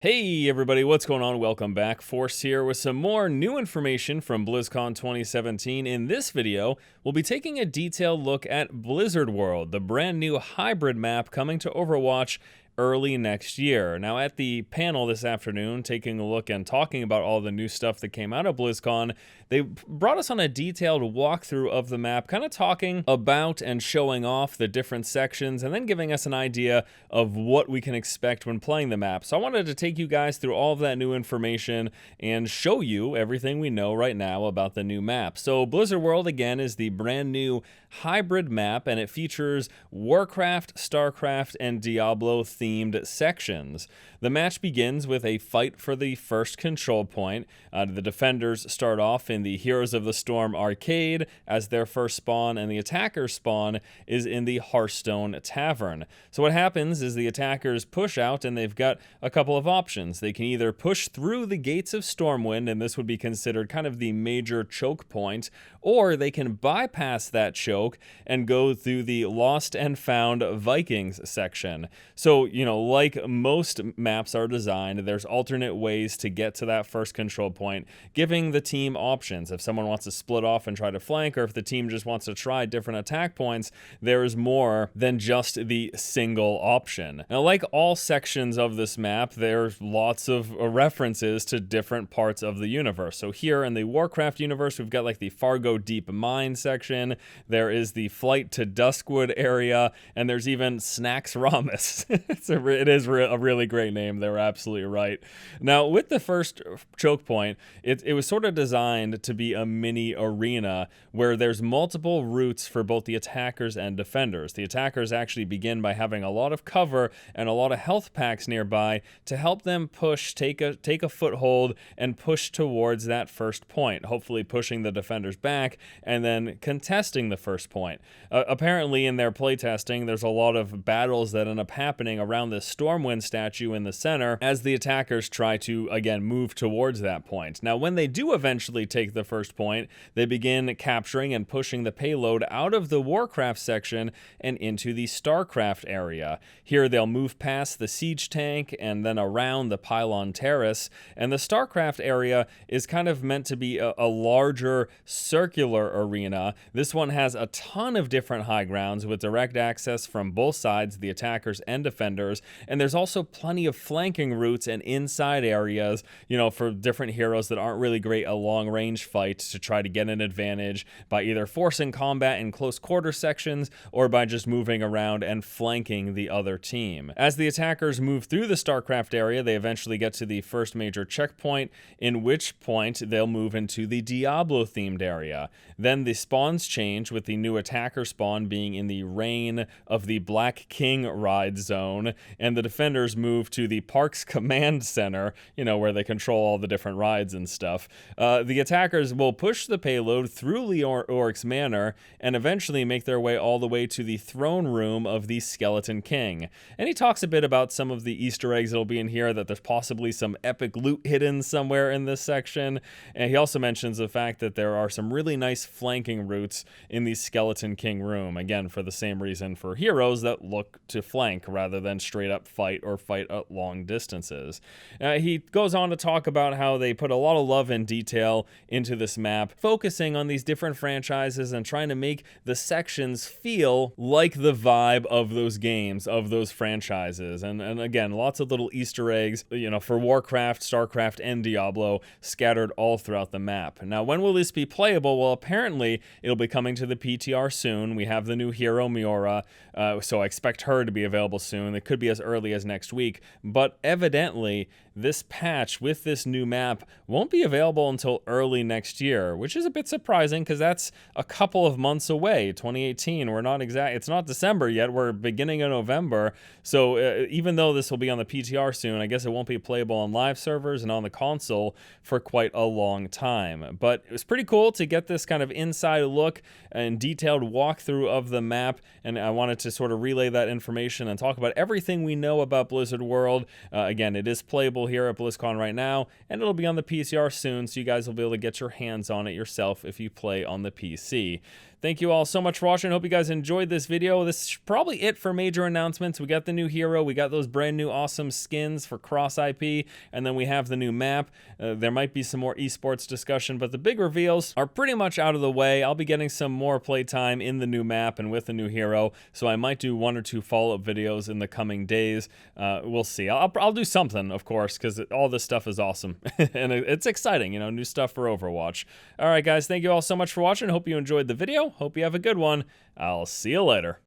Hey everybody, what's going on? Welcome back. Force here with some more new information from BlizzCon 2017. In this video, we'll be taking a detailed look at Blizzard World, the brand new hybrid map coming to Overwatch early next year. Now, at the panel this afternoon, taking a look and talking about all the new stuff that came out of BlizzCon, they brought us on a detailed walkthrough of the map, kind of talking about and showing off the different sections, and then giving us an idea of what we can expect when playing the map. So I wanted to take you guys through all of that new information and show you everything we know right now about the new map. So Blizzard World, again, is the brand new hybrid map, and it features Warcraft, Starcraft, and Diablo themed sections. The match begins with a fight for the first control point. The defenders start off in the Heroes of the Storm arcade as their first spawn, and the attackers spawn is in the Hearthstone Tavern. So what happens is the attackers push out, and they've got a couple of options. They can either push through the gates of Stormwind, and this would be considered kind of the major choke point, or they can bypass that choke and go through the Lost and Found Vikings section. So, like most maps are designed, there's alternate ways to get to that first control point, giving the team options. If someone wants to split off and try to flank, or if the team just wants to try different attack points, there's more than just the single option. Now, like all sections of this map, there's lots of references to different parts of the universe. So here in the Warcraft universe, we've got like the Fargo Deep Mine section, there is the Flight to Duskwood area, and there's even Snacks Ramus. It is a really great name. They were absolutely right. Now, with the first choke point, it was sort of designed to be a mini arena where there's multiple routes for both the attackers and defenders. The attackers actually begin by having a lot of cover and a lot of health packs nearby to help them push, take a foothold, and push towards that first point, hopefully pushing the defenders back and then contesting the first point. Apparently, in their playtesting, there's a lot of battles that end up happening around this Stormwind statue in the center as the attackers try to, again, move towards that point. Now, when they do eventually take the first point, they begin capturing and pushing the payload out of the Warcraft section and into the Starcraft area. Here, they'll move past the siege tank and then around the pylon terrace, and the Starcraft area is kind of meant to be a larger circular arena. This one has a ton of different high grounds with direct access from both sides, the attackers and defenders, and there's also plenty of flanking routes and inside areas, for different heroes that aren't really great at long-range fights to try to get an advantage by either forcing combat in close quarter sections or by just moving around and flanking the other team. As the attackers move through the Starcraft area, they eventually get to the first major checkpoint, in which point they'll move into the Diablo-themed area. Then the spawns change, with the new attacker spawn being in the Reign of the Black King ride zone, and the defenders move to the Parks Command Center, where they control all the different rides and stuff. The attackers will push the payload through Leoric's Manor and eventually make their way all the way to the throne room of the Skeleton King. And he talks a bit about some of the Easter eggs that'll be in here, that there's possibly some epic loot hidden somewhere in this section. And he also mentions the fact that there are some really nice flanking routes in the Skeleton King room, again, for the same reason, for heroes that look to flank rather than straight up fight or fight at long distances. He goes on to talk about how they put a lot of love and detail into this map, focusing on these different franchises and trying to make the sections feel like the vibe of those games, of those franchises. And again, lots of little Easter eggs, for Warcraft, Starcraft, and Diablo scattered all throughout the map. Now, when will this be playable? Well, apparently it'll be coming to the PTR soon. We have the new hero, Miura, so I expect her to be available soon. It could be as early as next week, but evidently this patch with this new map won't be available until early next year, which is a bit surprising because that's a couple of months away. 2018, it's not December yet, we're beginning of November. So even though this will be on the PTR soon, I guess it won't be playable on live servers and on the console for quite a long time. But it was pretty cool to get this kind of inside look and detailed walkthrough of the map, and I wanted to sort of relay that information and talk about everything we know about Blizzard World. Again, it is playable here at BlizzCon right now, and it'll be on the PCR soon, so you guys will be able to get your hands on it yourself if you play on the PC. Thank you all so much for watching. Hope you guys enjoyed this video. This is probably it for major announcements. We got the new hero, we got those brand new awesome skins for cross IP, and then we have the new map. There might be some more esports discussion, but the big reveals are pretty much out of the way. I'll be getting some more playtime in the new map and with the new hero, so I might do 1 or 2 follow-up videos in the coming days. We'll see. I'll do something, of course, because all this stuff is awesome and it's exciting, you know, new stuff for Overwatch. All right, guys, thank you all so much for watching. Hope you enjoyed the video. Hope you have a good one. I'll see you later.